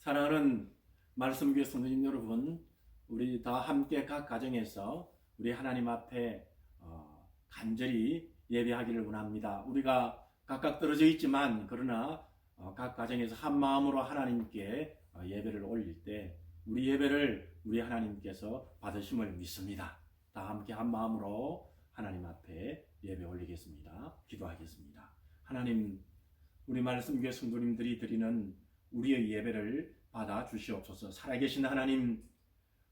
사랑하는 말씀교회 성도님 여러분, 우리 다 함께 각 가정에서 우리 하나님 앞에 간절히 예배하기를 원합니다. 우리가 각각 떨어져 있지만 그러나 각 가정에서 한 마음으로 하나님께 예배를 올릴 때 우리 예배를 우리 하나님께서 받으심을 믿습니다. 다 함께 한 마음으로 하나님 앞에 예배 올리겠습니다. 기도하겠습니다. 하나님, 우리 말씀교회 성도님들이 드리는 우리의 예배를 받아 주시옵소서. 살아계신 하나님,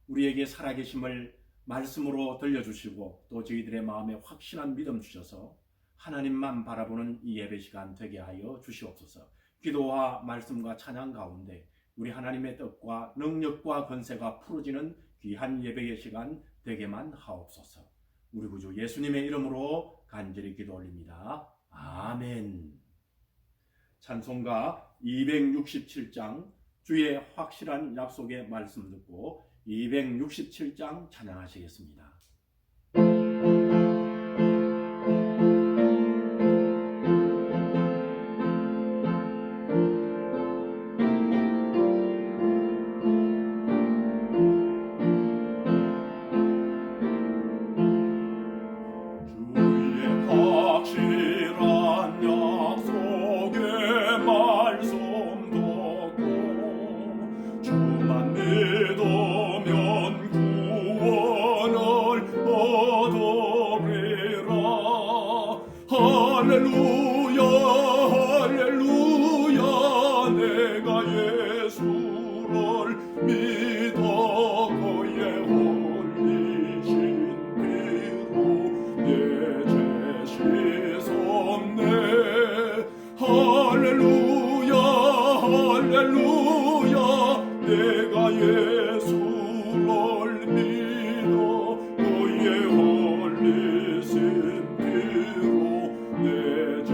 우리에게 살아계심을 말씀으로 들려주시고 또 저희들의 마음에 확신한 믿음 주셔서 하나님만 바라보는 이 예배 시간 되게 하여 주시옵소서. 기도와 말씀과 찬양 가운데 우리 하나님의 뜻과 능력과 권세가 풀어지는 귀한 예배의 시간 되게만 하옵소서. 우리 구주 예수님의 이름으로 간절히 기도 올립니다. 아멘. 찬송가 267장 주의 확실한 약속의 말씀 듣고 267장 찬양하시겠습니다. 할렐루야 할렐루야 내가 예수를 믿어 그의 홀리신 피로 내 죄 씻었네. 할렐루야 할렐루야 내가 예수를 믿어 그의 홀리신 내 죄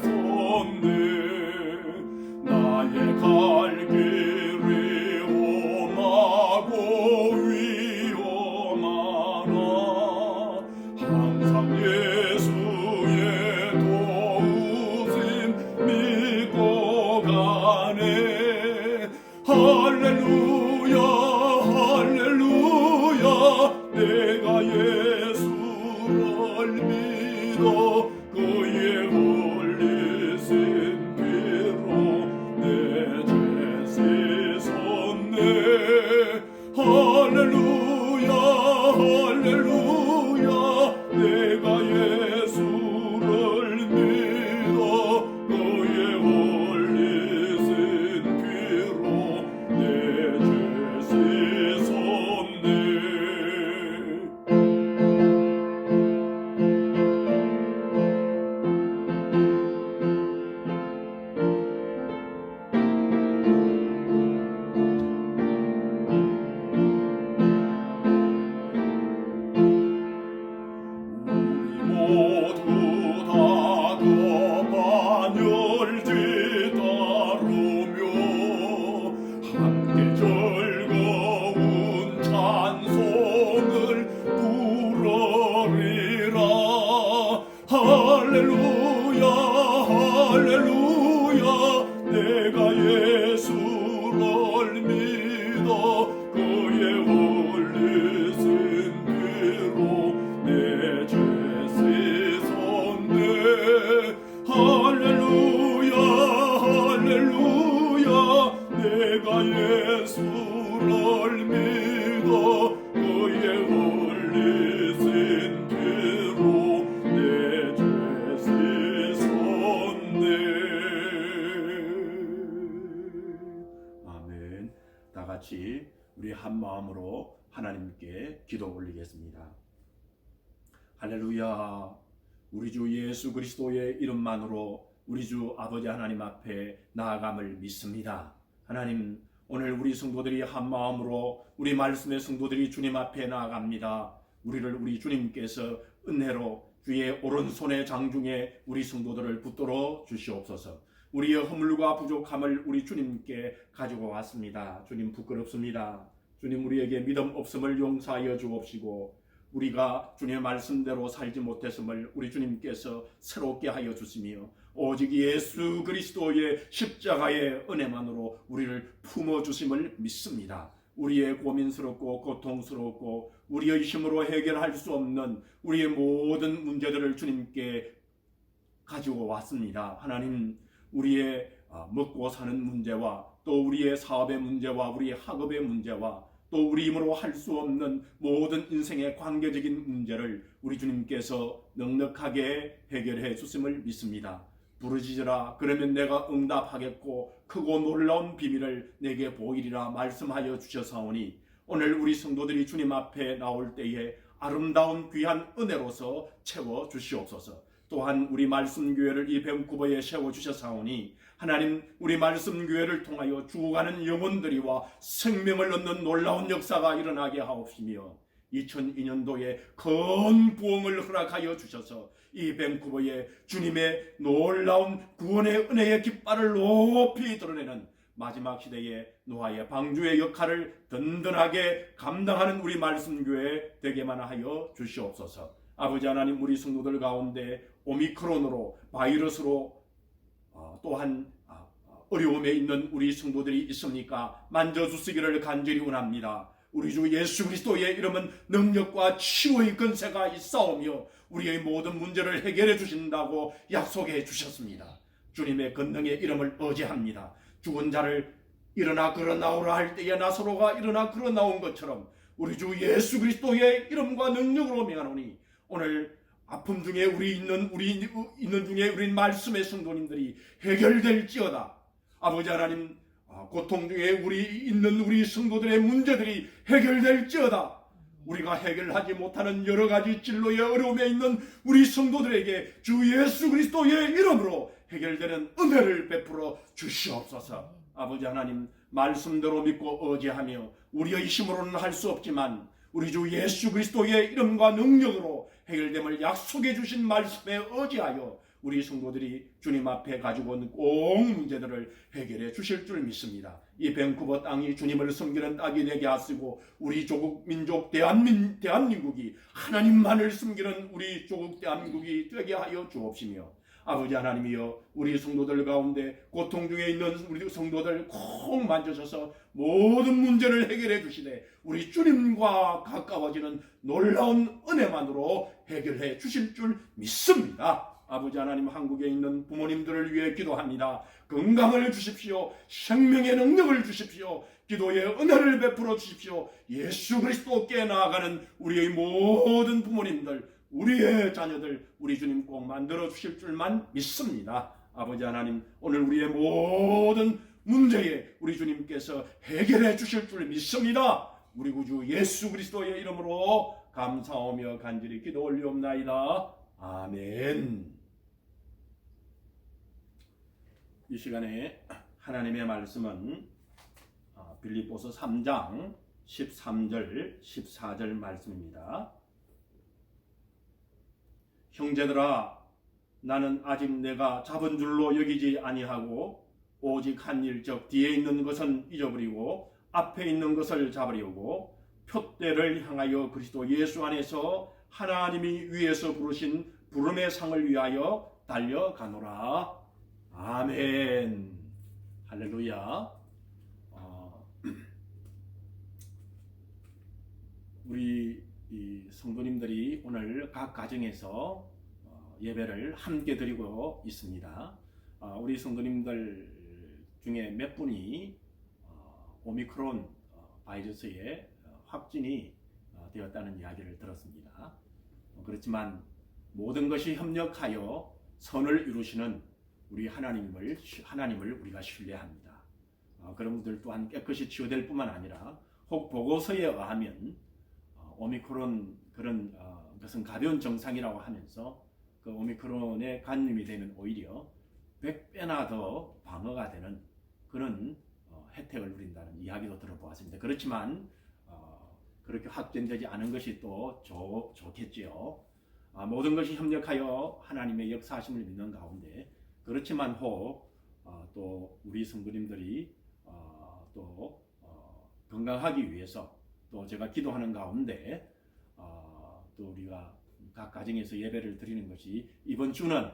씻었네. 나의 갈 길이 험하고 위험하나 항상 예수의 도우심 믿고 가네. 할렐루야 할렐루야 내가 예수를 믿어 그의 홀리신 피로 내 죄 씻었네. 할렐루야 할렐루야 내가 예수를 믿어 그의 홀리신 피로 내 죄 씻었네. 모두 다 반열 뒤따르며 함께 즐거운 찬송을 부르리라. 할렐루야 할렐루야 내가 예수를 믿어 그의 홀리신 피로 내 죄 씻었네. 할렐루야 할렐루야 내가 예수를 믿어 그의 홀리신 피로 내 죄 씻었네. 아멘. 다 같이 우리 한 마음으로 하나님께 기도 올리겠습니다. 할렐루야. 우리 주 예수 그리스도의 이름만으로 우리 주 아버지 하나님 앞에 나아감을 믿습니다. 하나님, 오늘 우리 성도들이 한 마음으로 우리 말씀의 성도들이 주님 앞에 나아갑니다. 우리를 우리 주님께서 은혜로 주의 오른손의 장중에 우리 성도들을 붙들어 주시옵소서. 우리의 허물과 부족함을 우리 주님께 가지고 왔습니다. 주님 부끄럽습니다. 주님 우리에게 믿음 없음을 용서하여 주옵시고 우리가 주님의 말씀대로 살지 못했음을 우리 주님께서 새롭게 하여 주시며 오직 예수 그리스도의 십자가의 은혜만으로 우리를 품어주심을 믿습니다. 우리의 고민스럽고 고통스럽고 우리의 힘으로 해결할 수 없는 우리의 모든 문제들을 주님께 가지고 왔습니다. 하나님, 우리의 먹고 사는 문제와 또 우리의 사업의 문제와 우리의 학업의 문제와 또 우리 힘으로 할 수 없는 모든 인생의 관계적인 문제를 우리 주님께서 넉넉하게 해결해 주심을 믿습니다. 부르짖으라 그러면 내가 응답하겠고 크고 놀라운 비밀을 내게 보이리라 말씀하여 주셔사오니 오늘 우리 성도들이 주님 앞에 나올 때에 아름다운 귀한 은혜로서 채워 주시옵소서. 또한 우리 말씀교회를 이 밴쿠버에 세워주셔사오니 하나님, 우리 말씀교회를 통하여 죽어가는 영혼들이와 생명을 얻는 놀라운 역사가 일어나게 하옵시며 2002년도에 큰 부흥을 허락하여 주셔서 이 밴쿠버에 주님의 놀라운 구원의 은혜의 깃발을 높이 드러내는 마지막 시대의 노아의 방주의 역할을 든든하게 감당하는 우리 말씀교회 되게만 하여 주시옵소서. 아버지 하나님, 우리 성도들 가운데 오미크론으로 바이러스로 또한 어려움에 있는 우리 성도들이 있습니까? 만져주시기를 간절히 원합니다. 우리 주 예수 그리스도의 이름은 능력과 치유의 권세가 있사오며 우리의 모든 문제를 해결해 주신다고 약속해 주셨습니다. 주님의 권능의 이름을 의지합니다. 죽은 자를 일어나 걸어나오라 할 때에 나사로가 일어나 걸어나온 것처럼 우리 주 예수 그리스도의 이름과 능력으로 명하노니 오늘 아픔 중에 우리 있는 중에 우리 말씀의 성도님들이 해결될지어다. 아버지 하나님, 고통 중에 우리 성도들의 문제들이 해결될지어다. 우리가 해결하지 못하는 여러 가지 진로의 어려움에 있는 우리 성도들에게 주 예수 그리스도의 이름으로 해결되는 은혜를 베풀어 주시옵소서. 아버지 하나님, 말씀대로 믿고 의지하며 우리의 힘으로는 할 수 없지만 우리 주 예수 그리스도의 이름과 능력으로 해결됨을 약속해 주신 말씀에 의지하여 우리 성도들이 주님 앞에 가지고 온 꼭 문제들을 해결해 주실 줄 믿습니다. 이 밴쿠버 땅이 주님을 섬기는 땅이 되게 하시고 우리 조국 민족 대한민국이 하나님만을 섬기는 우리 조국 대한민국이 되게 하여 주옵시며 아버지 하나님이여, 우리 성도들 가운데 고통 중에 있는 우리 성도들 꼭 만져셔서 모든 문제를 해결해 주시되 우리 주님과 가까워지는 놀라운 은혜만으로 해결해 주실 줄 믿습니다. 아버지 하나님, 한국에 있는 부모님들을 위해 기도합니다. 건강을 주십시오. 생명의 능력을 주십시오. 기도의 은혜를 베풀어 주십시오. 예수 그리스도께 나아가는 우리의 모든 부모님들, 우리의 자녀들, 우리 주님 꼭 만들어 주실 줄만 믿습니다. 아버지 하나님, 오늘 우리의 모든 문제에 우리 주님께서 해결해 주실 줄 믿습니다. 우리 구주 예수 그리스도의 이름으로 감사하며 간절히 기도 올리옵나이다. 아멘. 이 시간에 하나님의 말씀은 빌립보서 3장 13절 14절 말씀입니다. 형제들아, 나는 아직 내가 잡은 줄로 여기지 아니하고 오직 한 일, 즉 뒤에 있는 것은 잊어버리고 앞에 있는 것을 잡으려고 표대를 향하여 그리스도 예수 안에서 하나님이 위에서 부르신 부름의 상을 위하여 달려가노라. 아멘. 할렐루야. 우리 이 성도님들이 오늘 각 가정에서 예배를 함께 드리고 있습니다. 우리 성도님들 중에 몇 분이 오미크론 바이러스에 확진이 되었다는 이야기를 들었습니다. 그렇지만 모든 것이 협력하여 선을 이루시는 우리 하나님을 우리가 신뢰합니다. 그런 분들 또한 깨끗이 치유될 뿐만 아니라 혹 보고서에 의하면 오미크론 그런 것은 가벼운 증상이라고 하면서 그 오미크론에 감염이 되면 오히려 100배나 더 방어가 되는 그런 혜택을 누린다는 이야기도 들어보았습니다. 그렇지만 그렇게 확진되지 않은 것이 또 좋겠지요. 모든 것이 협력하여 하나님의 역사하심을 믿는 가운데, 그렇지만 혹 또 우리 성도님들이 또 건강하기 위해서 또 제가 기도하는 가운데 또 우리가 각 가정에서 예배를 드리는 것이 이번 주는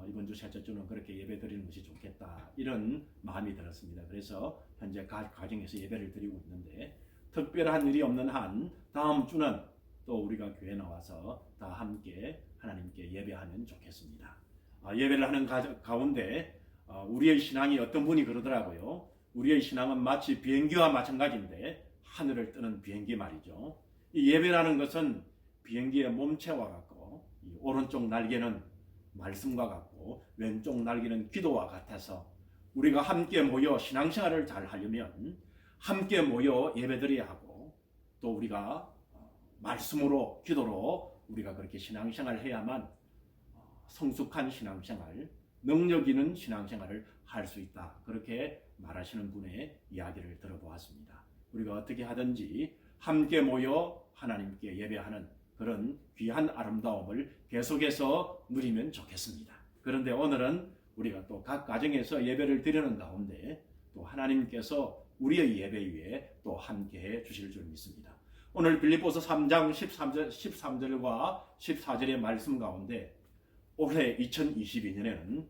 이번 주 셋째 주는 그렇게 예배 드리는 것이 좋겠다 이런 마음이 들었습니다. 그래서 현재 각 가정에서 예배를 드리고 있는데 특별한 일이 없는 한 다음 주는 또 우리가 교회 나와서 다 함께 하나님께 예배하면 좋겠습니다. 예배를 하는 가운데 우리의 신앙이 어떤 분이 그러더라고요. 우리의 신앙은 마치 비행기와 마찬가지인데 하늘을 뜨는 비행기 말이죠. 이 예배라는 것은 비행기의 몸체와 같고 이 오른쪽 날개는 말씀과 같고 왼쪽 날개는 기도와 같아서 우리가 함께 모여 신앙생활을 잘 하려면 함께 모여 예배드려야 하고 또 우리가 말씀으로 기도로 우리가 그렇게 신앙생활을 해야만 성숙한 신앙생활, 능력 있는 신앙생활을 할 수 있다. 그렇게 말하시는 분의 이야기를 들어보았습니다. 우리가 어떻게 하든지 함께 모여 하나님께 예배하는 그런 귀한 아름다움을 계속해서 누리면 좋겠습니다. 그런데 오늘은 우리가 또 각 가정에서 예배를 드리는 가운데 또 하나님께서 우리의 예배 위에 또 함께해 주실 줄 믿습니다. 오늘 빌립보서 3장 13절과 14절의 말씀 가운데 올해 2022년에는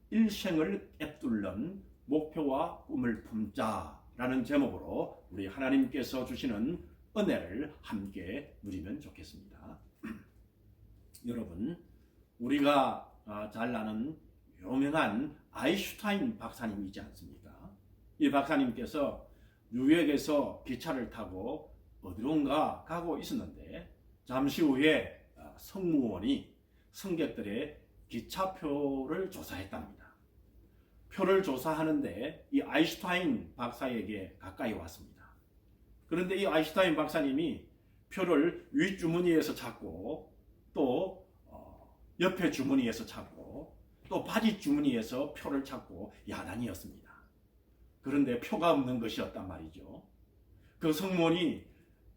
일생을 꿰뚫는 목표와 꿈을 품자라는 제목으로 우리 하나님께서 주시는 은혜를 함께 누리면 좋겠습니다. 여러분, 우리가 잘 아는 유명한 아인슈타인 박사님이지 않습니까? 이 박사님께서 뉴욕에서 기차를 타고 어디론가 가고 있었는데 잠시 후에 승무원이 승객들의 기차표를 조사했답니다. 표를 조사하는데 이 아인슈타인 박사에게 가까이 왔습니다. 그런데 이 아인슈타인 박사님이 표를 윗주머니에서 찾고 또 옆에 주머니에서 찾고 또 바지 주머니에서 표를 찾고 야단이었습니다. 그런데 표가 없는 것이었단 말이죠. 그 승무원이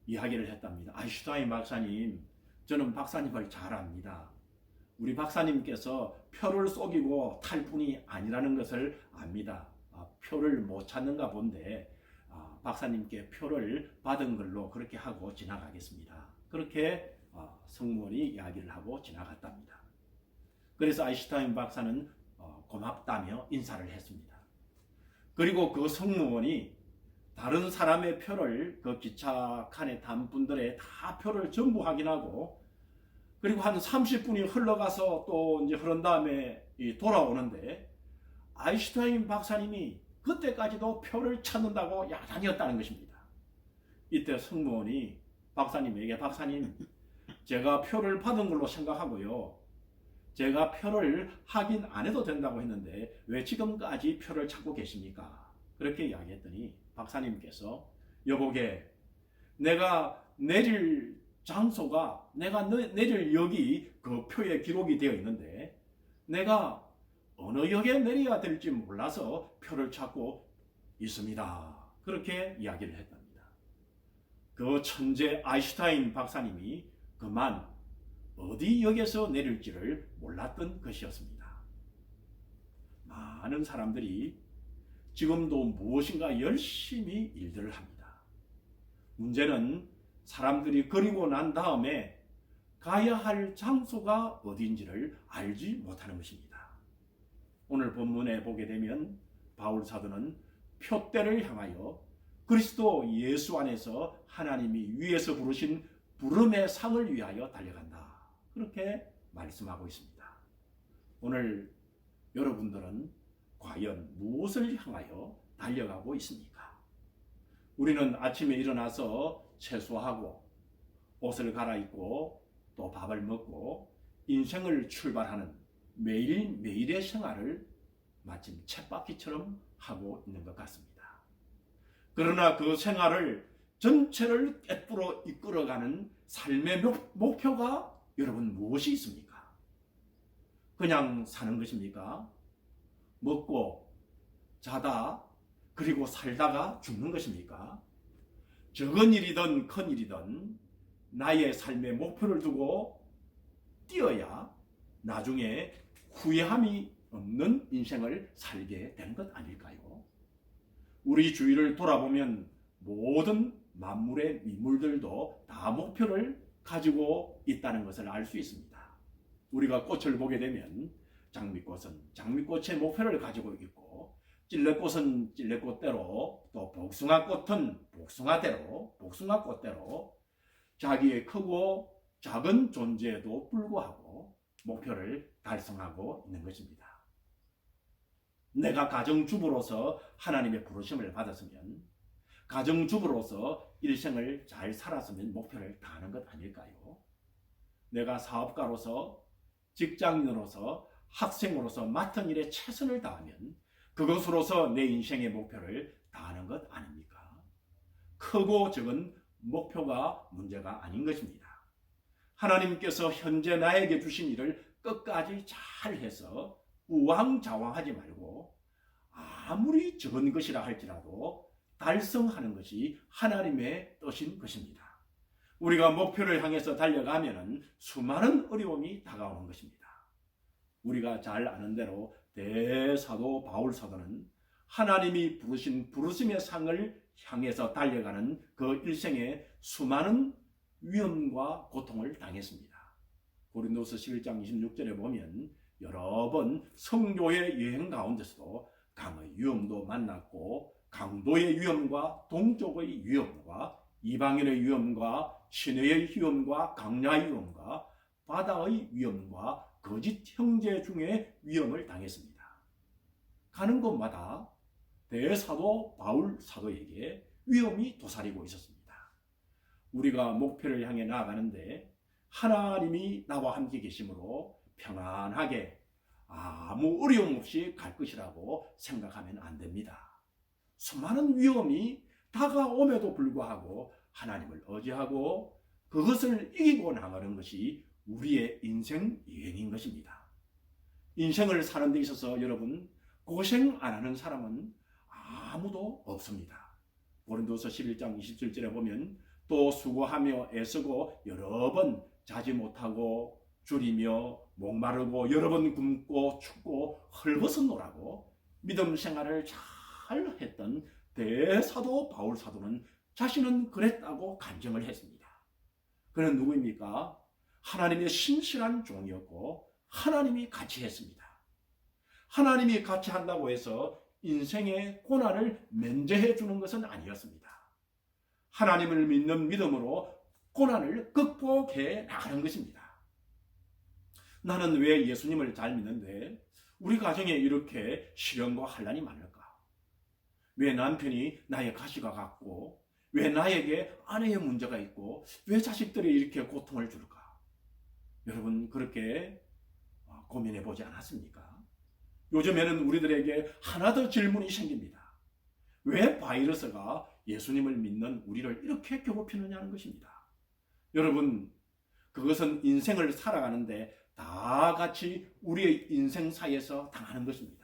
이야기를 했답니다. 아인슈타인 박사님, 저는 박사님을 잘 압니다. 우리 박사님께서 표를 속이고 탈 뿐이 아니라는 것을 압니다. 표를 못 찾는가 본데 박사님께 표를 받은 걸로 그렇게 하고 지나가겠습니다. 그렇게 승무원이 이야기를 하고 지나갔답니다. 그래서 아인슈타인 박사는 고맙다며 인사를 했습니다. 그리고 그 승무원이 다른 사람의 표를 그 기차 칸에 탄 분들의 다 표를 전부 확인하고 그리고 한 30분이 흘러가서 또 이제 흐른 다음에 돌아오는데 아인슈타인 박사님이 그때까지도 표를 찾는다고 야단이었다는 것입니다. 이때 승무원이 박사님에게 박사님, 제가 표를 받은 걸로 생각하고요. 제가 표를 확인 안 해도 된다고 했는데 왜 지금까지 표를 찾고 계십니까? 그렇게 이야기했더니 박사님께서 여보게, 내가 내릴 장소가 내가 내릴 역이 그 표에 기록이 되어 있는데 내가 어느 역에 내려야 될지 몰라서 표를 찾고 있습니다. 그렇게 이야기를 했답니다. 그 천재 아인슈타인 박사님이 그만 어디 역에서 내릴지를 몰랐던 것이었습니다. 많은 사람들이 지금도 무엇인가 열심히 일들을 합니다. 문제는 사람들이 그리고 난 다음에 가야 할 장소가 어디인지를 알지 못하는 것입니다. 오늘 본문에 보게 되면 바울 사도는 표대를 향하여 그리스도 예수 안에서 하나님이 위에서 부르신 부름의 상을 위하여 달려간다. 그렇게 말씀하고 있습니다. 오늘 여러분들은 과연 무엇을 향하여 달려가고 있습니까? 우리는 아침에 일어나서 세수하고 옷을 갈아입고 또 밥을 먹고 인생을 출발하는 매일매일의 생활을 마침 쳇바퀴처럼 하고 있는 것 같습니다. 그러나 그 생활을 전체를 꿰뚫어 이끌어가는 삶의 목표가 여러분 무엇이 있습니까? 그냥 사는 것입니까? 먹고 자다 그리고 살다가 죽는 것입니까? 적은 일이든 큰 일이든 나의 삶의 목표를 두고 뛰어야 나중에 후회함이 없는 인생을 살게 되는 것 아닐까요? 우리 주위를 돌아보면 모든 만물의 미물들도 다 목표를 가지고 있다는 것을 알 수 있습니다. 우리가 꽃을 보게 되면 장미꽃은 장미꽃의 목표를 가지고 있고, 찔레꽃은 찔레꽃대로, 또 복숭아꽃은 복숭아대로, 복숭아꽃대로 자기의 크고 작은 존재에도 불구하고 목표를 달성하고 있는 것입니다. 내가 가정주부로서 하나님의 부르심을 받았으면, 가정주부로서 일생을 잘 살았으면 목표를 다하는 것 아닐까요? 내가 사업가로서, 직장인으로서, 학생으로서 맡은 일에 최선을 다하면 그것으로서 내 인생의 목표를 다하는 것 아닙니까? 크고 적은 목표가 문제가 아닌 것입니다. 하나님께서 현재 나에게 주신 일을 끝까지 잘해서 우왕좌왕하지 말고 아무리 적은 것이라 할지라도 달성하는 것이 하나님의 뜻인 것입니다. 우리가 목표를 향해서 달려가면 수많은 어려움이 다가오는 것입니다. 우리가 잘 아는 대로 대사도 바울 사도는 하나님이 부르신 부르심의 상을 향해서 달려가는 그 일생에 수많은 위험과 고통을 당했습니다. 고린도서 11장 26절에 보면 여러 번 성교의 여행 가운데서도 강의 위험도 만났고, 강도의 위험과 동족의 위험과 이방인의 위험과 시내의 위험과 강야의 위험과 바다의 위험과 거짓 형제 중에 위험을 당했습니다. 가는 곳마다 대사도 바울 사도에게 위험이 도사리고 있었습니다. 우리가 목표를 향해 나아가는데 하나님이 나와 함께 계심으로 평안하게 아무 어려움 없이 갈 것이라고 생각하면 안 됩니다. 수많은 위험이 다가옴에도 불구하고 하나님을 의지하고 그것을 이기고 나가는 것이 우리의 인생 여행인 것입니다. 인생을 사는 데 있어서 여러분, 고생 안 하는 사람은 아무도 없습니다. 고린도서 11장 27절에 보면 또 수고하며 애쓰고 여러 번 자지 못하고 줄이며 목마르고 여러 번 굶고 춥고 헐벗어노라고 믿음 생활을 잘 했던 대사도 바울 사도는 자신은 그랬다고 간증을 했습니다. 그는 누구입니까? 하나님의 신실한 종이었고 하나님이 같이 했습니다. 하나님이 같이 한다고 해서 인생의 고난을 면제해 주는 것은 아니었습니다. 하나님을 믿는 믿음으로 고난을 극복해 나가는 것입니다. 나는 왜 예수님을 잘 믿는데 우리 가정에 이렇게 시련과 환난이 많을까? 왜 남편이 나의 가시가 같고, 왜 나에게 아내의 문제가 있고, 왜 자식들이 이렇게 고통을 줄까? 여러분, 그렇게 고민해 보지 않았습니까? 요즘에는 우리들에게 하나 더 질문이 생깁니다. 왜 바이러스가 예수님을 믿는 우리를 이렇게 괴롭히느냐는 것입니다. 여러분, 그것은 인생을 살아가는데 다 같이 우리의 인생사에서 당하는 것입니다.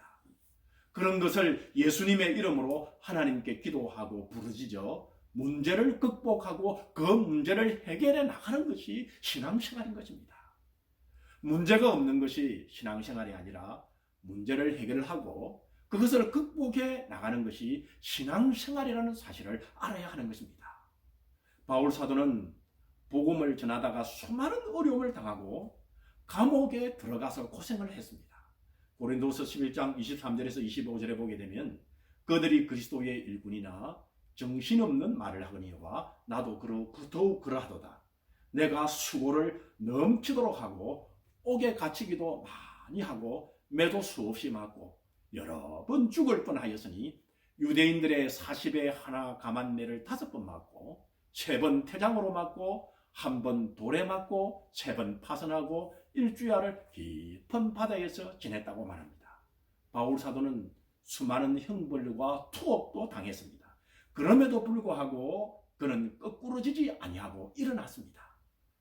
그런 것을 예수님의 이름으로 하나님께 기도하고 부르짖어 문제를 극복하고 그 문제를 해결해 나가는 것이 신앙생활인 것입니다. 문제가 없는 것이 신앙생활이 아니라 문제를 해결하고 그것을 극복해 나가는 것이 신앙생활이라는 사실을 알아야 하는 것입니다. 바울 사도는 복음을 전하다가 수많은 어려움을 당하고 감옥에 들어가서 고생을 했습니다. 고린도서 11장 23절에서 25절에 보게 되면 그들이 그리스도의 일꾼이나 정신없는 말을 하거니와 나도 더욱 그러하도다. 내가 수고를 넘치도록 하고 옥에 갇히기도 많이 하고 매도 수없이 맞고 여러 번 죽을 뻔하였으니 유대인들의 40에 하나 감한 매를 5번 맞고 3번 태장으로 맞고 1번 돌에 맞고 3번 파선하고 일주야를 깊은 바다에서 지냈다고 말합니다. 바울 사도는 수많은 형벌과 투옥도 당했습니다. 그럼에도 불구하고 그는 거꾸러지지 아니하고 일어났습니다.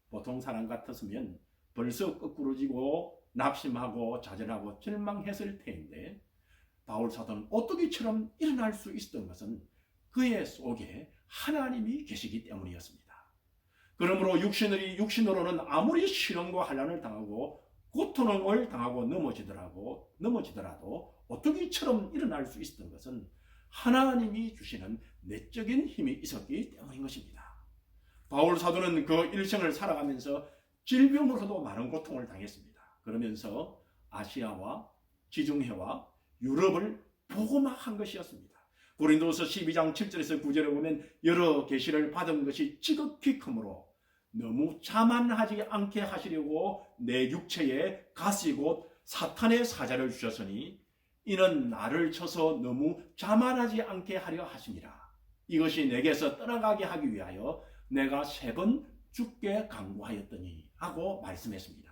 보통 사람 같았으면 벌써 거꾸러지고 낙심하고 좌절하고 절망했을 텐데 바울 사도는 오뚜기처럼 일어날 수 있었던 것은 그의 속에 하나님이 계시기 때문이었습니다. 그러므로 육신으로는 아무리 시련과 환난을 당하고 고통을 당하고 넘어지더라도 오뚜기처럼 일어날 수 있었던 것은 하나님이 주시는 내적인 힘이 있었기 때문인 것입니다. 바울 사도는 그 일생을 살아가면서 질병으로도 많은 고통을 당했습니다. 그러면서 아시아와 지중해와 유럽을 복음화한 것이었습니다. 고린도서 12장 7절에서 9절에 보면 여러 계시를 받은 것이 지극히 크므로 너무 자만하지 않게 하시려고 내 육체에 가시 곧 사탄의 사자를 주셨으니 이는 나를 쳐서 너무 자만하지 않게 하려 하심이라. 이것이 내게서 떠나가게 하기 위하여 내가 3번 죽게 강구하였더니 하고 말씀했습니다.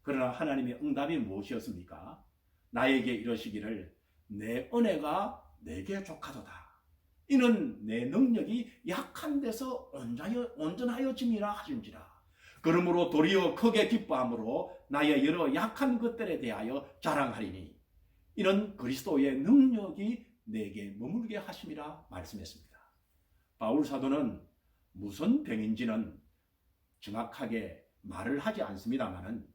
그러나 하나님의 응답이 무엇이었습니까? 나에게 이러시기를 내 은혜가 내게 족하도다. 이는 내 능력이 약한 데서 온전하여짐이라 하신지라. 그러므로 도리어 크게 기뻐함으로 나의 여러 약한 것들에 대하여 자랑하리니 이는 그리스도의 능력이 내게 머물게 하심이라 말씀했습니다. 바울 사도는 무슨 병인지는 정확하게 말을 하지 않습니다마는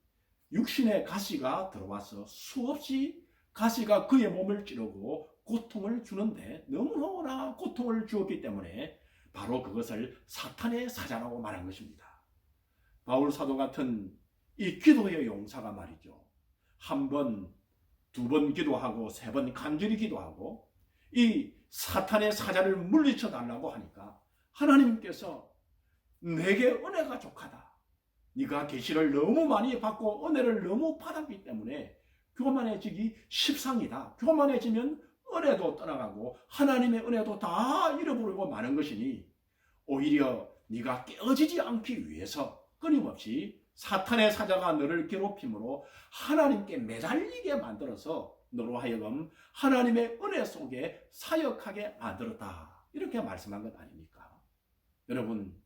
육신의 가시가 들어와서 수없이 가시가 그의 몸을 찌르고 고통을 주는데 너무나 고통을 주었기 때문에 바로 그것을 사탄의 사자라고 말한 것입니다. 바울 사도 같은 이 기도의 용사가 말이죠. 1번, 2번 기도하고 3번 간절히 기도하고 이 사탄의 사자를 물리쳐 달라고 하니까 하나님께서 내게 은혜가 족하다. 네가 계시를 너무 많이 받고 은혜를 너무 받았기 때문에 교만해지기 십상이다. 교만해지면 은혜도 떠나가고 하나님의 은혜도 다 잃어버리고 마는 것이니 오히려 네가 깨어지지 않기 위해서 끊임없이 사탄의 사자가 너를 괴롭힘으로 하나님께 매달리게 만들어서 너로 하여금 하나님의 은혜 속에 사역하게 만들었다. 이렇게 말씀한 것 아닙니까? 여러분,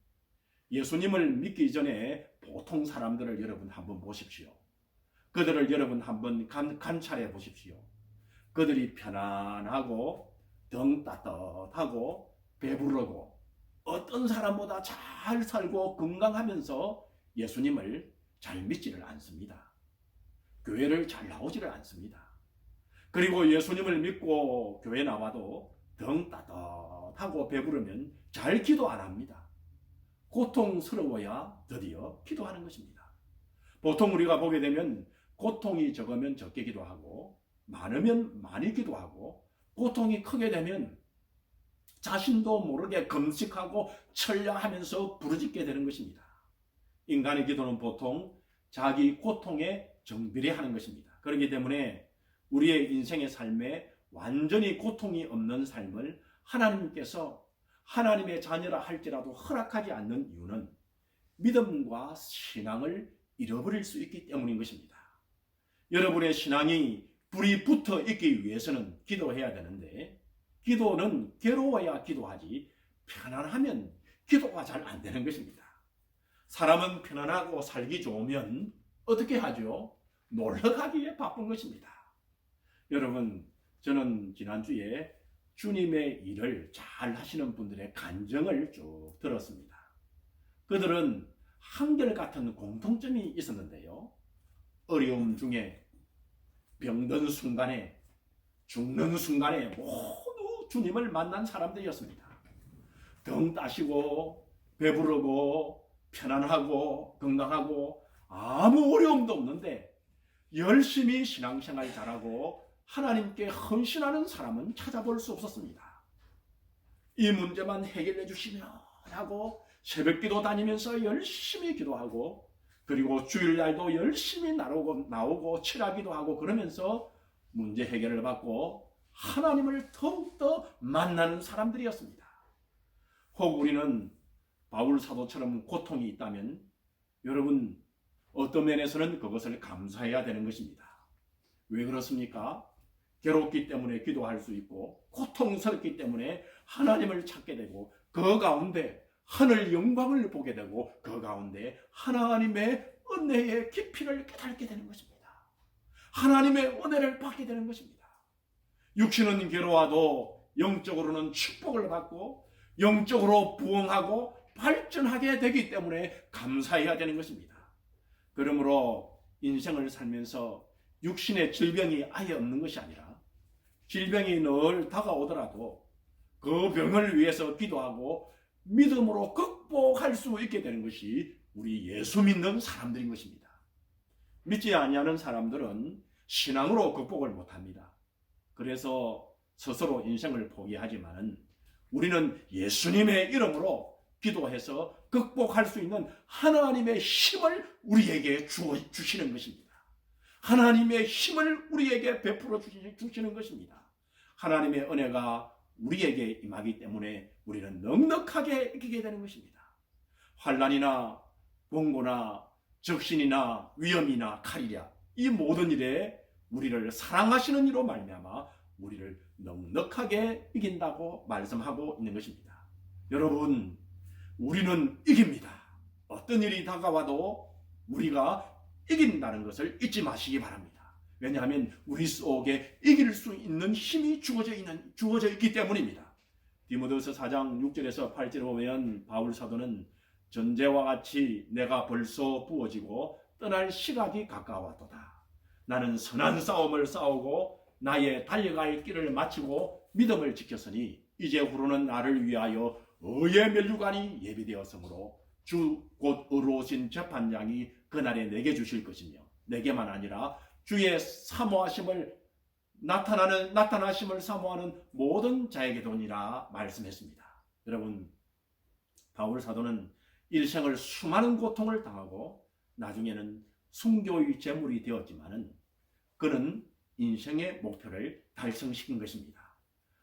예수님을 믿기 전에 보통 사람들을 여러분 한번 보십시오. 그들을 여러분 한번 관찰해 보십시오. 그들이 편안하고 등 따뜻하고 배부르고 어떤 사람보다 잘 살고 건강하면서 예수님을 잘 믿지를 않습니다. 교회를 잘 나오지를 않습니다. 그리고 예수님을 믿고 교회 나와도 등 따뜻하고 배부르면 잘 기도 안 합니다. 고통스러워야 드디어 기도하는 것입니다. 보통 우리가 보게 되면 고통이 적으면 적게 기도하고 많으면 많이 기도하고 고통이 크게 되면 자신도 모르게 금식하고 철야하면서 부르짖게 되는 것입니다. 인간의 기도는 보통 자기 고통에 정비례하는 것입니다. 그렇기 때문에 우리의 인생의 삶에 완전히 고통이 없는 삶을 하나님께서 하나님의 자녀라 할지라도 허락하지 않는 이유는 믿음과 신앙을 잃어버릴 수 있기 때문인 것입니다. 여러분의 신앙이 불이 붙어 있기 위해서는 기도해야 되는데 기도는 괴로워야 기도하지 편안하면 기도가 잘 안 되는 것입니다. 사람은 편안하고 살기 좋으면 어떻게 하죠? 놀러 가기에 바쁜 것입니다. 여러분, 저는 지난주에 주님의 일을 잘 하시는 분들의 간증을 쭉 들었습니다. 그들은 한결같은 공통점이 있었는데요. 어려움 중에 병든 순간에 죽는 순간에 모두 주님을 만난 사람들이었습니다. 등 따시고 배부르고 편안하고 건강하고 아무 어려움도 없는데 열심히 신앙생활 잘하고 하나님께 헌신하는 사람은 찾아볼 수 없었습니다. 이 문제만 해결해 주시면 하고 새벽기도 다니면서 열심히 기도하고 그리고 주일날도 열심히 나오고 칠하기도 하고 그러면서 문제 해결을 받고 하나님을 더욱더 만나는 사람들이었습니다. 혹 우리는 바울 사도처럼 고통이 있다면 여러분 어떤 면에서는 그것을 감사해야 되는 것입니다. 왜 그렇습니까? 괴롭기 때문에 기도할 수 있고 고통스럽기 때문에 하나님을 찾게 되고 그 가운데 하늘 영광을 보게 되고 그 가운데 하나님의 은혜의 깊이를 깨닫게 되는 것입니다. 하나님의 은혜를 받게 되는 것입니다. 육신은 괴로워도 영적으로는 축복을 받고 영적으로 부흥하고 발전하게 되기 때문에 감사해야 되는 것입니다. 그러므로 인생을 살면서 육신의 질병이 아예 없는 것이 아니라 질병이 늘 다가오더라도 그 병을 위해서 기도하고 믿음으로 극복할 수 있게 되는 것이 우리 예수 믿는 사람들인 것입니다. 믿지 아니하는 사람들은 신앙으로 극복을 못합니다. 그래서 스스로 인생을 포기하지만은 우리는 예수님의 이름으로 기도해서 극복할 수 있는 하나님의 힘을 우리에게 주시는 것입니다. 하나님의 힘을 우리에게 베풀어 주시는 것입니다. 하나님의 은혜가 우리에게 임하기 때문에 우리는 넉넉하게 이기게 되는 것입니다. 환난이나 공고나 적신이나 위험이나 칼이랴 이 모든 일에 우리를 사랑하시는 이로 말미암아 우리를 넉넉하게 이긴다고 말씀하고 있는 것입니다. 여러분, 우리는 이깁니다. 어떤 일이 다가와도 우리가 이긴다는 것을 잊지 마시기 바랍니다. 왜냐하면 우리 속에 이길 수 있는 힘이 주어져 있기 때문입니다. 디모데후서 4장 6절에서 8절에 보면 바울 사도는 전제와 같이 내가 벌써 부어지고 떠날 시각이 가까웠도다. 나는 선한 싸움을 싸우고 나의 달려갈 길을 마치고 믿음을 지켰으니 이제 후로는 나를 위하여 의의 면류관이 예비되었으므로 주 곧 의로우신 재판장이 그날에 내게 주실 것이며 내게만 아니라 주의 나타나심을 사모하는 모든 자에게 도니라 말씀했습니다. 여러분, 바울 사도는 일생을 수많은 고통을 당하고 나중에는 순교의 제물이 되었지만은 그는 인생의 목표를 달성시킨 것입니다.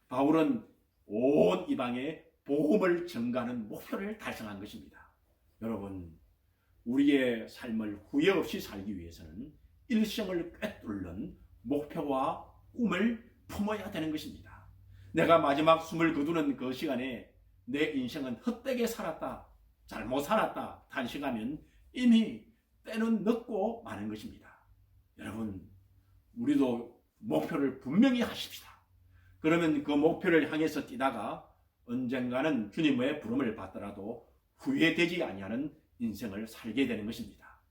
바울은 온 이방에 복음을 전가하는 목표를 달성한 것입니다. 여러분, 우리의 삶을 후회 없이 살기 위해서는 일생을 꿰뚫는 목표와 꿈을 품어야 되는 것입니다. 내가 마지막 숨을 거두는 그 시간에 내 인생은 헛되게 살았다, 잘못 살았다 탄식하면 이미 때는 늦고 마는 것입니다. 여러분, 우리도 목표를 분명히 하십시다. 그러면 그 목표를 향해서 뛰다가 언젠가는 주님의 부름을 받더라도 후회되지 아니하는 인생을 살게 되는 것입니다.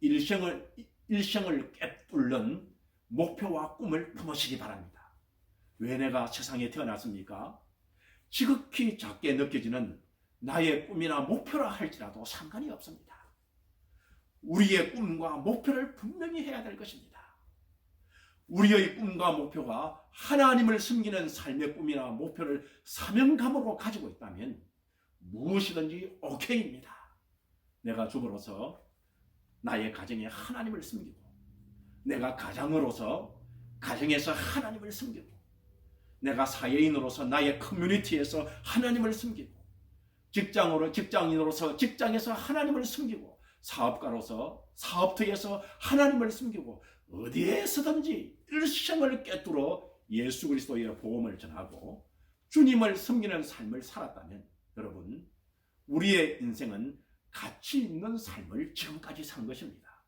일생을 꿰뚫는 목표와 꿈을 품으시기 바랍니다. 왜 내가 세상에 태어났습니까? 지극히 작게 느껴지는 나의 꿈이나 목표라 할지라도 상관이 없습니다. 우리의 꿈과 목표를 분명히 해야 될 것입니다. 우리의 꿈과 목표가 하나님을 섬기는 삶의 꿈이나 목표를 사명감으로 가지고 있다면 무엇이든지 오케이입니다. 내가 주부로서 나의 가정에 하나님을 섬기고, 내가 가장으로서 가정에서 하나님을 섬기고, 내가 사회인으로서 나의 커뮤니티에서 하나님을 섬기고, 직장인으로서 직장에서 하나님을 섬기고, 사업가로서 사업터에서 하나님을 섬기고, 어디에서든지 일생을 꿰뚫어 예수 그리스도의 복음을 전하고 주님을 섬기는 삶을 살았다면 여러분, 우리의 인생은 가치 있는 삶을 지금까지 산 것입니다.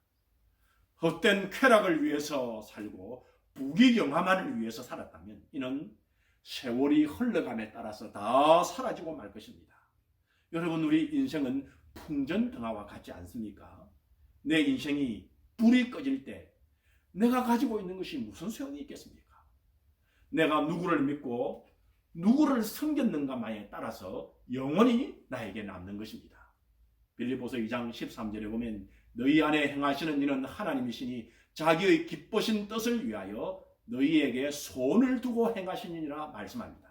헛된 쾌락을 위해서 살고 부귀영화만을 위해서 살았다면 이는 세월이 흘러감에 따라서 다 사라지고 말 것입니다. 여러분, 우리 인생은 풍전등화와 같지 않습니까? 내 인생이 불이 꺼질 때 내가 가지고 있는 것이 무슨 소용이 있겠습니까? 내가 누구를 믿고 누구를 섬겼는가에 따라서 영원히 나에게 남는 것입니다. 빌립보서 2장 13절에 보면 너희 안에 행하시는 이는 하나님이시니 자기의 기쁘신 뜻을 위하여 너희에게 소원을 두고 행하시니라 말씀합니다.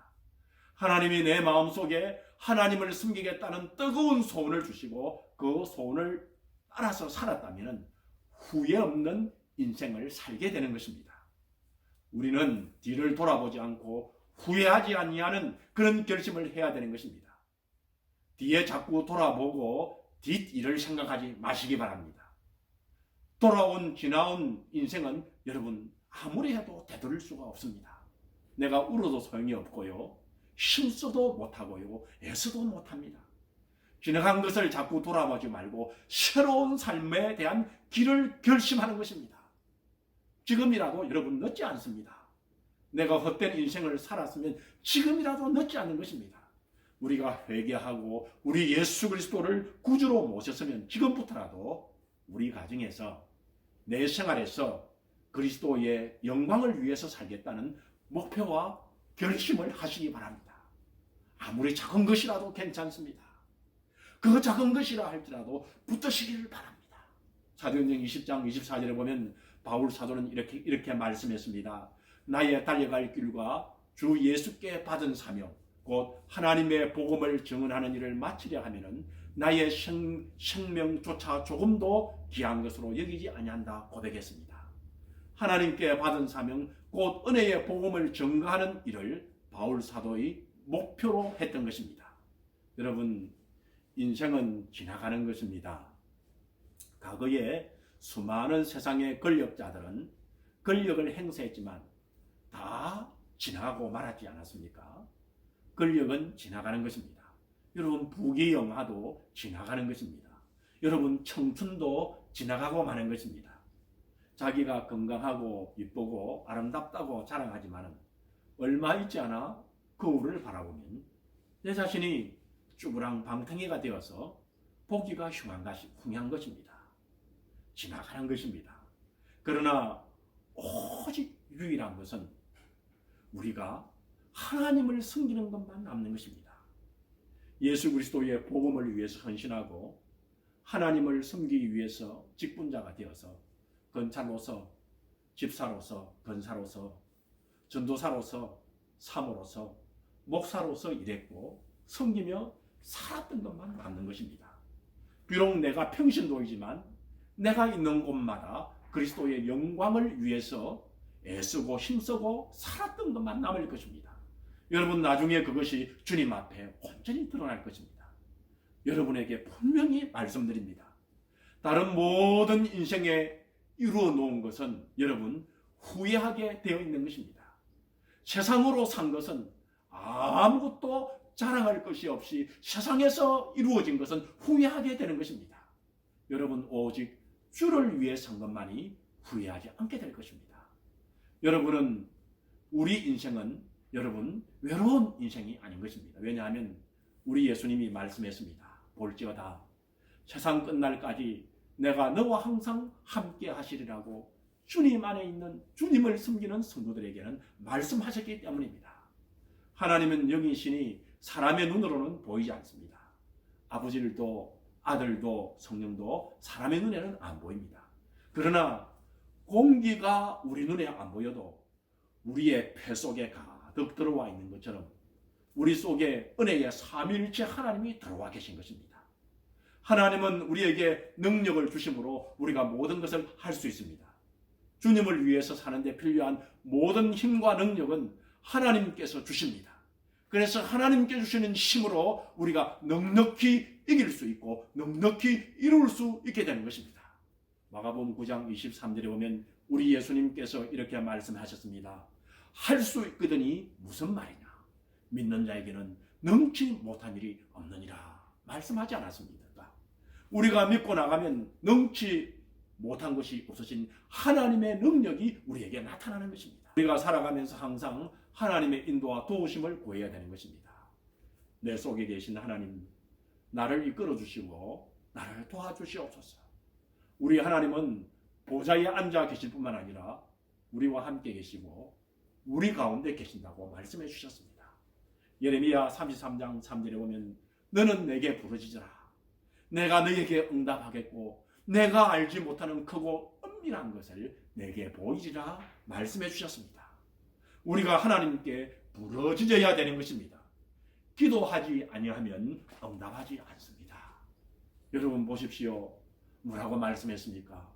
하나님이 내 마음속에 하나님을 섬기겠다는 뜨거운 소원을 주시고 그 소원을 따라서 살았다면 후회 없는 인생을 살게 되는 것입니다. 우리는 뒤를 돌아보지 않고 후회하지 아니하는 그런 결심을 해야 되는 것입니다. 뒤에 자꾸 돌아보고 뒷일을 생각하지 마시기 바랍니다. 지나온 인생은 여러분 아무리 해도 되돌릴 수가 없습니다. 내가 울어도 소용이 없고요, 힘써도 못하고요, 애써도 못합니다. 지나간 것을 자꾸 돌아보지 말고 새로운 삶에 대한 길을 결심하는 것입니다. 지금이라도 여러분 늦지 않습니다. 내가 헛된 인생을 살았으면 지금이라도 늦지 않는 것입니다. 우리가 회개하고 우리 예수 그리스도를 구주로 모셨으면 지금부터라도 우리 가정에서 내 생활에서 그리스도의 영광을 위해서 살겠다는 목표와 결심을 하시기 바랍니다. 아무리 작은 것이라도 괜찮습니다. 그 작은 것이라 할지라도 붙드시기를 바랍니다. 사도행전 20장 24절에 보면 바울 사도는 이렇게 말씀했습니다. 나의 달려갈 길과 주 예수께 받은 사명 곧 하나님의 복음을 증언하는 일을 마치려 하면은 나의 생명조차 조금도 귀한 것으로 여기지 아니한다 고백했습니다. 하나님께 받은 사명 곧 은혜의 복음을 증거하는 일을 바울 사도의 목표로 했던 것입니다. 여러분, 인생은 지나가는 것입니다. 과거에 수많은 세상의 권력자들은 권력을 행사했지만 다 지나가고 말았지 않았습니까? 권력은 지나가는 것입니다. 여러분, 부귀영화도 지나가는 것입니다. 여러분, 청춘도 지나가고 마는 것입니다. 자기가 건강하고 이쁘고 아름답다고 자랑하지만 얼마 있지 않아 거울을 바라보면 내 자신이 쭈그랑방탕이가 되어서 보기가 흉한 것입니다. 지나가는 것입니다. 그러나 오직 유일한 것은 우리가 하나님을 섬기는 것만 남는 것입니다. 예수 그리스도의 복음을 위해서 헌신하고 하나님을 섬기기 위해서 직분자가 되어서 건찰로서, 집사로서, 권사로서, 전도사로서, 사모로서, 목사로서 일했고 섬기며 살았던 것만 남는 것입니다. 비록 내가 평신도이지만 내가 있는 곳마다 그리스도의 영광을 위해서 애쓰고 힘쓰고 살았던 것만 남을 것입니다. 여러분, 나중에 그것이 주님 앞에 온전히 드러날 것입니다. 여러분에게 분명히 말씀드립니다. 다른 모든 인생에 이루어 놓은 것은 여러분 후회하게 되어 있는 것입니다. 세상으로 산 것은 아무것도 자랑할 것이 없이 세상에서 이루어진 것은 후회하게 되는 것입니다. 여러분, 오직 주를 위해 산 것만이 후회하지 않게 될 것입니다. 여러분은, 우리 인생은 여러분 외로운 인생이 아닌 것입니다. 왜냐하면 우리 예수님이 말씀했습니다. 볼지어다 세상 끝날까지 내가 너와 항상 함께 하시리라고 주님 안에 있는 주님을 섬기는 성도들에게는 말씀하셨기 때문입니다. 하나님은 영이시니 사람의 눈으로는 보이지 않습니다. 아버지도 아들도 성령도 사람의 눈에는 안 보입니다. 그러나 공기가 우리 눈에 안 보여도 우리의 폐 속에 가득 들어와 있는 것처럼 우리 속에 은혜의 삼위일체 하나님이 들어와 계신 것입니다. 하나님은 우리에게 능력을 주심으로 우리가 모든 것을 할 수 있습니다. 주님을 위해서 사는데 필요한 모든 힘과 능력은 하나님께서 주십니다. 그래서 하나님께 주시는 힘으로 우리가 넉넉히 이길 수 있고 넉넉히 이룰 수 있게 되는 것입니다. 마가복음 9장 23절에 보면 우리 예수님께서 이렇게 말씀하셨습니다. 할 수 있거든이 무슨 말이냐? 믿는 자에게는 능치 못한 일이 없느니라 말씀하지 않았습니까? 우리가 믿고 나가면 능치 못한 것이 없으신 하나님의 능력이 우리에게 나타나는 것입니다. 우리가 살아가면서 항상 하나님의 인도와 도우심을 구해야 되는 것입니다. 내 속에 계신 하나님, 나를 이끌어 주시고 나를 도와주시옵소서. 우리 하나님은 보좌에 앉아 계실 뿐만 아니라 우리와 함께 계시고 우리 가운데 계신다고 말씀해 주셨습니다. 예레미야 33장 3절에 보면 너는 내게 부르짖으라. 내가 너에게 응답하겠고 내가 알지 못하는 크고 은밀한 것을 내게 보이리라 말씀해 주셨습니다. 우리가 하나님께 부르짖어야 되는 것입니다. 기도하지 아니하면 응답하지 않습니다. 여러분 보십시오. 뭐라고 말씀했습니까?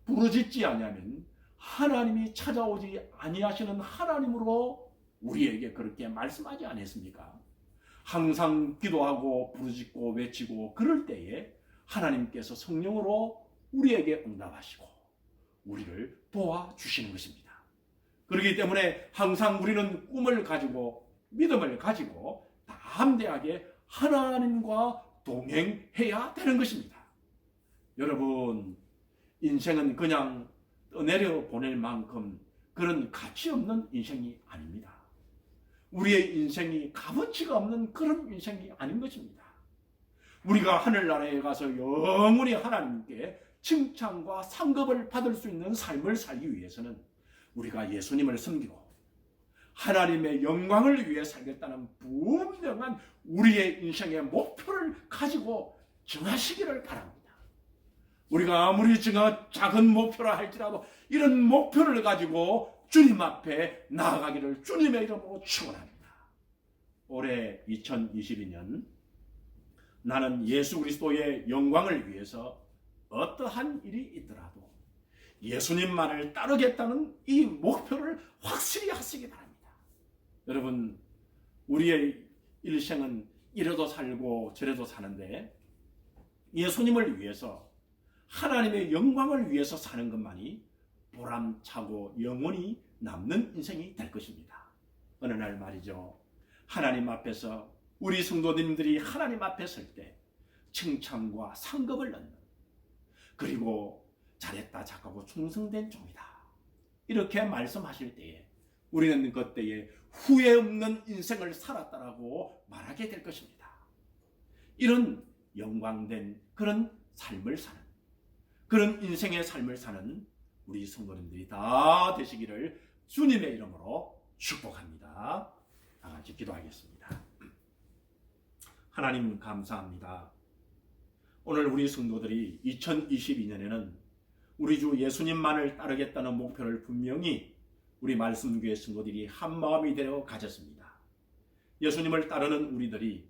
부르짖지 아니하면 하나님이 찾아오지 아니하시는 하나님으로 우리에게 그렇게 말씀하지 않았습니까? 항상 기도하고 부르짖고 외치고 그럴 때에 하나님께서 성령으로 우리에게 응답하시고 우리를 도와주시는 것입니다. 그렇기 때문에 항상 우리는 꿈을 가지고 믿음을 가지고 담대하게 하나님과 동행해야 되는 것입니다. 여러분, 인생은 그냥 떠내려 보낼 만큼 그런 가치 없는 인생이 아닙니다. 우리의 인생이 값어치가 없는 그런 인생이 아닌 것입니다. 우리가 하늘나라에 가서 영원히 하나님께 칭찬과 상급을 받을 수 있는 삶을 살기 위해서는 우리가 예수님을 섬기고 하나님의 영광을 위해 살겠다는 분명한 우리의 인생의 목표를 가지고 정하시기를 바랍니다. 우리가 아무리 작은 목표라 할지라도 이런 목표를 가지고 주님 앞에 나아가기를 주님의 이름으로 축원합니다. 올해 2022년 나는 예수 그리스도의 영광을 위해서 어떠한 일이 있더라도 예수님만을 따르겠다는 이 목표를 확실히 하시기 바랍니다. 여러분, 우리의 일생은 이래도 살고 저래도 사는데 예수님을 위해서 하나님의 영광을 위해서 사는 것만이 보람차고 영원히 남는 인생이 될 것입니다. 어느 날 말이죠, 하나님 앞에서 우리 성도님들이 하나님 앞에 설 때 칭찬과 상급을 넣는, 그리고 잘했다 착하고 충성된 종이다 이렇게 말씀하실 때에 우리는 그때에 후회 없는 인생을 살았다라고 말하게 될 것입니다. 이런 영광된 그런 삶을 사는, 그런 인생의 삶을 사는 우리 성도님들이 다 되시기를 주님의 이름으로 축복합니다. 다 같이 기도하겠습니다. 하나님 감사합니다. 오늘 우리 성도들이 2022년에는 우리 주 예수님만을 따르겠다는 목표를 분명히 우리 말씀교회 성도들이 한마음이 되어 가졌습니다. 예수님을 따르는 우리들이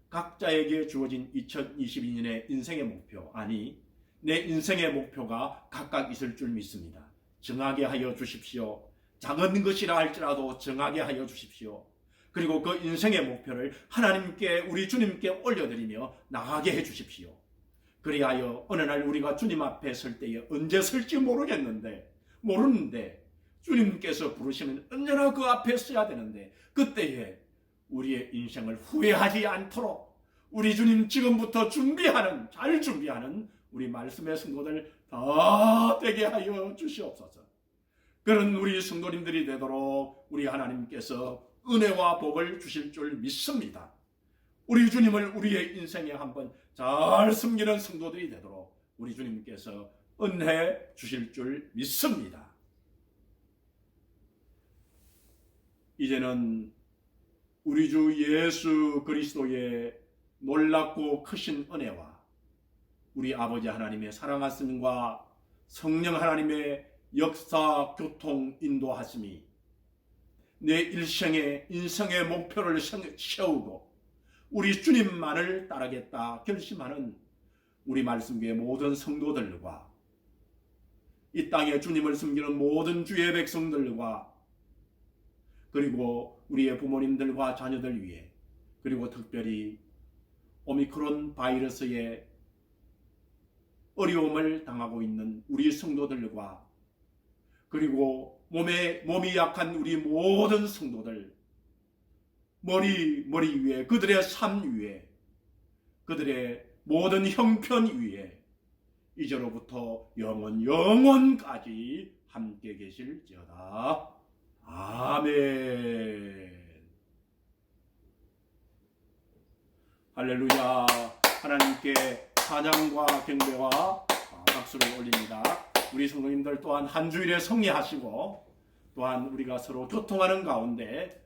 각자에게 주어진 2022년의 인생의 목표, 아니 내 인생의 목표가 각각 있을 줄 믿습니다. 정하게 하여 주십시오. 작은 것이라 할지라도 정하게 하여 주십시오. 그리고 그 인생의 목표를 하나님께, 우리 주님께 올려드리며 나가게 해 주십시오. 그리하여 어느 날 우리가 주님 앞에 설 때에 언제 설지 모르는데 주님께서 부르시면 언제나 그 앞에 서야 되는데, 그때에 우리의 인생을 후회하지 않도록 우리 주님 지금부터 잘 준비하는 우리 말씀의 성도들 다 되게 하여 주시옵소서. 그런 우리 성도님들이 되도록 우리 하나님께서 은혜와 복을 주실 줄 믿습니다. 우리 주님을 우리의 인생에 한번 잘 섬기는 성도들이 되도록 우리 주님께서 은혜 주실 줄 믿습니다. 이제는 우리 주 예수 그리스도의 놀랍고 크신 은혜와 우리 아버지 하나님의 사랑하심과 성령 하나님의 역사, 교통, 인도하심이 내 인생의 목표를 세우고 우리 주님만을 따르겠다 결심하는 우리 말씀교회 모든 성도들과 이 땅에 주님을 섬기는 모든 주의 백성들과 그리고 우리의 부모님들과 자녀들 위해, 그리고 특별히 오미크론 바이러스의 어려움을 당하고 있는 우리 성도들과 그리고 몸이 약한 우리 모든 성도들, 머리 위에, 그들의 삶 위에, 그들의 모든 형편 위에 이제로부터 영원까지 함께 계실지어다. 아멘. 할렐루야. 하나님께 찬양과 경배와 박수를 올립니다. 우리 성도님들 또한 한 주일에 성례하시고, 또한 우리가 서로 교통하는 가운데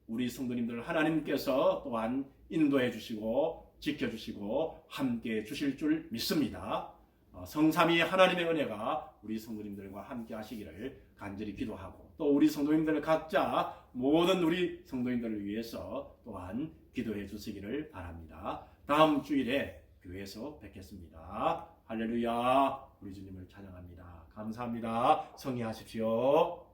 우리 성도님들 하나님께서 또한 인도해 주시고 지켜주시고 함께 주실 줄 믿습니다. 성삼위 하나님의 은혜가 우리 성도님들과 함께 하시기를 간절히 기도하고, 또 우리 성도님들 각자 모든 우리 성도님들을 위해서 또한 기도해 주시기를 바랍니다. 다음 주일에 교회에서 뵙겠습니다. 할렐루야. 우리 주님을 찬양합니다. 감사합니다. 성의하십시오.